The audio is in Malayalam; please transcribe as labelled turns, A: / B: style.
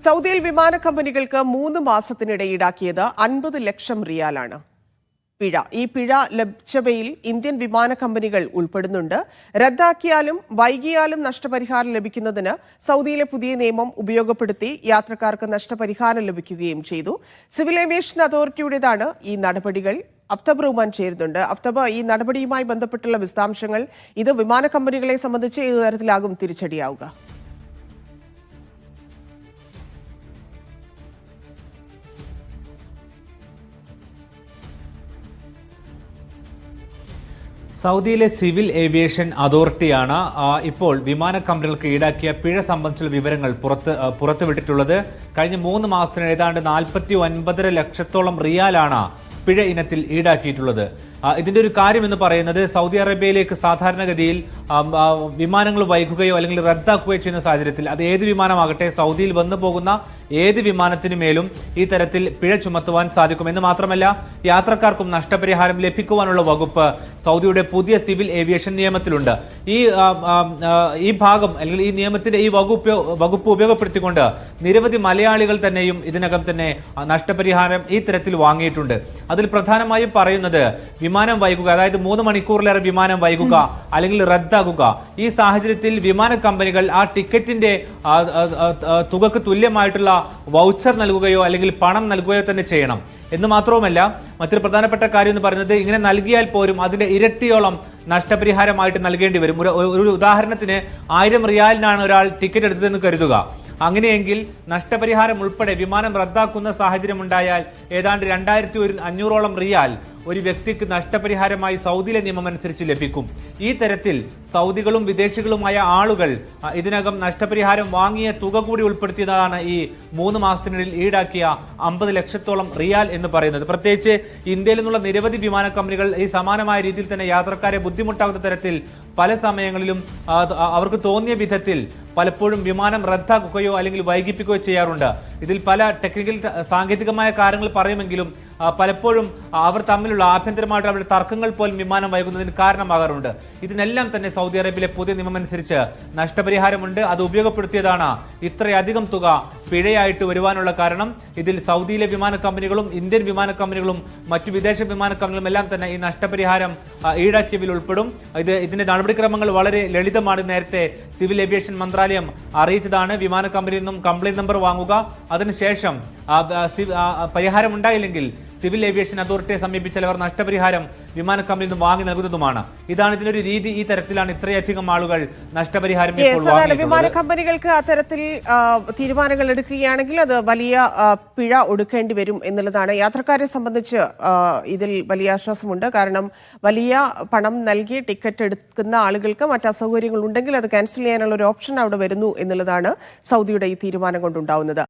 A: സൗദിയിൽ വിമാന കമ്പനികൾക്ക് 3 മാസത്തിനിടെ ഈടാക്കിയത് 50 ലക്ഷം റിയാലാണ് പിഴ. ഈ പിഴ ലഭിച്ചവയിൽ ഇന്ത്യൻ വിമാന കമ്പനികൾ ഉൾപ്പെടുന്നുണ്ട്. റദ്ദാക്കിയാലും വൈകിയാലും നഷ്ടപരിഹാരം ലഭിക്കുന്നതിന് സൗദിയിലെ പുതിയ നിയമം ഉപയോഗപ്പെടുത്തി യാത്രക്കാർക്ക് നഷ്ടപരിഹാരം ലഭിക്കുകയും ചെയ്തു. സിവിൽ ഏവിയേഷൻ അതോറിറ്റിയുടേതാണ് ഈ നടപടികൾ. അഫ്തബ് റഹ്മാൻ ചേരുന്നുണ്ട്. അഫ്തബ്, ഈ നടപടിയുമായി ബന്ധപ്പെട്ടുള്ള വിശദാംശങ്ങൾ, ഇത് വിമാന കമ്പനികളെ സംബന്ധിച്ച് ഏതു തരത്തിലാകും തിരിച്ചടിയാവുക?
B: സൗദിയിലെ സിവിൽ ഏവിയേഷൻ അതോറിറ്റിയാണ് ഇപ്പോൾ വിമാന കമ്പനികൾക്ക് ഈടാക്കിയ പിഴ സംബന്ധിച്ചുള്ള വിവരങ്ങൾ പുറത്തുവിട്ടിട്ടുള്ളത്. കഴിഞ്ഞ 3 മാസത്തിന് ഏതാണ്ട് 49.5 ലക്ഷത്തോളം റിയാലാണ് പിഴ ഇനത്തിൽ ഈടാക്കിയിട്ടുള്ളത്. ഇതിന്റെ ഒരു കാര്യം എന്ന് പറയുന്നത്, സൗദി അറേബ്യയിലേക്ക് സാധാരണഗതിയിൽ വിമാനങ്ങൾ വൈകുകയോ അല്ലെങ്കിൽ റദ്ദാക്കുകയോ ചെയ്യുന്ന സാഹചര്യത്തിൽ അത് ഏത് വിമാനമാകട്ടെ, സൗദിയിൽ വന്നു പോകുന്ന ഏത് വിമാനത്തിനു മേലും ഈ തരത്തിൽ പിഴ ചുമത്തുവാൻ സാധിക്കും. എന്ന് മാത്രമല്ല, യാത്രക്കാർക്കും നഷ്ടപരിഹാരം ലഭിക്കുവാനുള്ള വകുപ്പ് സൗദിയുടെ പുതിയ സിവിൽ ഏവിയേഷൻ നിയമത്തിലുണ്ട്. ഈ ഭാഗം അല്ലെങ്കിൽ ഈ നിയമത്തിന്റെ ഈ വകുപ്പ് ഉപയോഗപ്പെടുത്തിക്കൊണ്ട് നിരവധി മലയാളികൾ തന്നെയും ഇതിനകം തന്നെ നഷ്ടപരിഹാരം ഈ തരത്തിൽ വാങ്ങിയിട്ടുണ്ട്. അതിൽ പ്രധാനമായും പറയുന്നത്, വിമാനം വൈകുക, അതായത് 3 മണിക്കൂറിലേറെ വിമാനം വൈകുക അല്ലെങ്കിൽ റദ്ദാക്കുക, ഈ സാഹചര്യത്തിൽ വിമാന കമ്പനികൾ ആ ടിക്കറ്റിന്റെ തുകക്ക് തുല്യമായിട്ടുള്ള വൗച്ചർ നൽകുകയോ അല്ലെങ്കിൽ പണം നൽകുകയോ തന്നെ ചെയ്യണം. എന്ന് മാത്രവുമല്ല, മറ്റൊരു പ്രധാനപ്പെട്ട കാര്യം എന്ന് പറയുന്നത്, ഇങ്ങനെ നൽകിയാൽ പോലും അതിന്റെ ഇരട്ടിയോളം നഷ്ടപരിഹാരമായിട്ട് നൽകേണ്ടി വരും. ഒരു ഉദാഹരണത്തിന് 1000 റിയാലിനാണ് ഒരാൾ ടിക്കറ്റ് എടുത്തതെന്ന് കരുതുക. അങ്ങനെയെങ്കിൽ നഷ്ടപരിഹാരം ഉൾപ്പെടെ വിമാനം റദ്ദാക്കുന്ന സാഹചര്യം ഉണ്ടായാൽ ഏതാണ്ട് 2500ഓളം റിയാൽ ഒരു വ്യക്തിക്ക് നഷ്ടപരിഹാരമായി സൗദിയിലെ നിയമം അനുസരിച്ച് ലഭിക്കും. ഈ തരത്തിൽ സൗദികളും വിദേശികളുമായ ആളുകൾ ഇതിനകം നഷ്ടപരിഹാരം വാങ്ങിയ തുക കൂടി ഉൾപ്പെടുത്തിയതാണ് ഈ 3 മാസത്തിനിടയിൽ ഈടാക്കിയ 50 ലക്ഷത്തോളം റിയാൽ എന്ന് പറയുന്നത്. പ്രത്യേകിച്ച് ഇന്ത്യയിൽ നിന്നുള്ള നിരവധി വിമാന കമ്പനികൾ ഈ സമാനമായ രീതിയിൽ തന്നെ യാത്രക്കാരെ ബുദ്ധിമുട്ടാകുന്ന തരത്തിൽ പല സമയങ്ങളിലും അവർക്ക് തോന്നിയ വിധത്തിൽ പലപ്പോഴും വിമാനം റദ്ദാക്കുകയോ അല്ലെങ്കിൽ വൈകിപ്പിക്കുകയോ ചെയ്യാറുണ്ട്. ഇതിൽ പല ടെക്നിക്കൽ സാങ്കേതികമായ കാര്യങ്ങൾ പറയുമെങ്കിലും പലപ്പോഴും അവർ തമ്മിലുള്ള ആഭ്യന്തരമായിട്ട് അവരുടെ തർക്കങ്ങൾ പോലും വിമാനം വൈകുന്നതിന് കാരണമാകാറുണ്ട്. ഇതിനെല്ലാം തന്നെ സൗദി അറേബ്യയിലെ പുതിയ നിയമം അനുസരിച്ച് നഷ്ടപരിഹാരമുണ്ട്. അത് ഉപയോഗപ്പെടുത്തിയതാണ് ഇത്രയധികം തുക പിഴയായിട്ട് വരുവാനുള്ള കാരണം. ഇതിൽ സൗദിയിലെ വിമാന കമ്പനികളും ഇന്ത്യൻ വിമാന കമ്പനികളും മറ്റു വിദേശ വിമാന കമ്പനികളും എല്ലാം തന്നെ ഈ നഷ്ടപരിഹാരം ഈടാക്കിയതിൽ ഉൾപ്പെടും. ഇതിന്റെ നടപടിക്രമങ്ങൾ വളരെ ലളിതമാണ്. നേരത്തെ സിവിൽ ഏവിയേഷൻ മന്ത്രാലയം അറിയിച്ചതാണ്. വിമാന കമ്പനിയിൽ നിന്നും കംപ്ലയിന്റ് നമ്പർ വാങ്ങുക, അതിനുശേഷം പരിഹാരം ഉണ്ടായില്ലെങ്കിൽ സിവിൽ ഏവിയേഷൻ അതോറിറ്റിയെ സമീപിച്ചാൽ അവർ നഷ്ടപരിഹാരം വിമാന കമ്പനിയിൽ നിന്ന് വാങ്ങി നൽകുന്നതുമാണ്. ഇതാണ് ഇതിനൊരു രീതി. ഈ തരത്തിലാണ് ഇത്രയധികം ആളുകൾ നഷ്ടപരിഹാരം.
A: വിമാന കമ്പനികൾക്ക് അത്തരത്തിൽ തീരുമാനങ്ങൾ എടുക്കുകയാണെങ്കിൽ അത് വലിയ പിഴ ഒടുക്കേണ്ടി വരും എന്നുള്ളതാണ്. യാത്രക്കാരെ സംബന്ധിച്ച് ഇതിൽ വലിയ ആശ്വാസമുണ്ട്. കാരണം വലിയ പണം നൽകി ടിക്കറ്റ് എടുക്കുന്ന ആളുകൾക്ക് മറ്റ് അസൗകര്യങ്ങൾ ഉണ്ടെങ്കിൽ അത് ക്യാൻസൽ ചെയ്യാനുള്ള ഒരു ഓപ്ഷൻ അവിടെ വരുന്നു എന്നുള്ളതാണ് സൗദിയുടെ ഈ തീരുമാനം കൊണ്ടുണ്ടാവുന്നത്.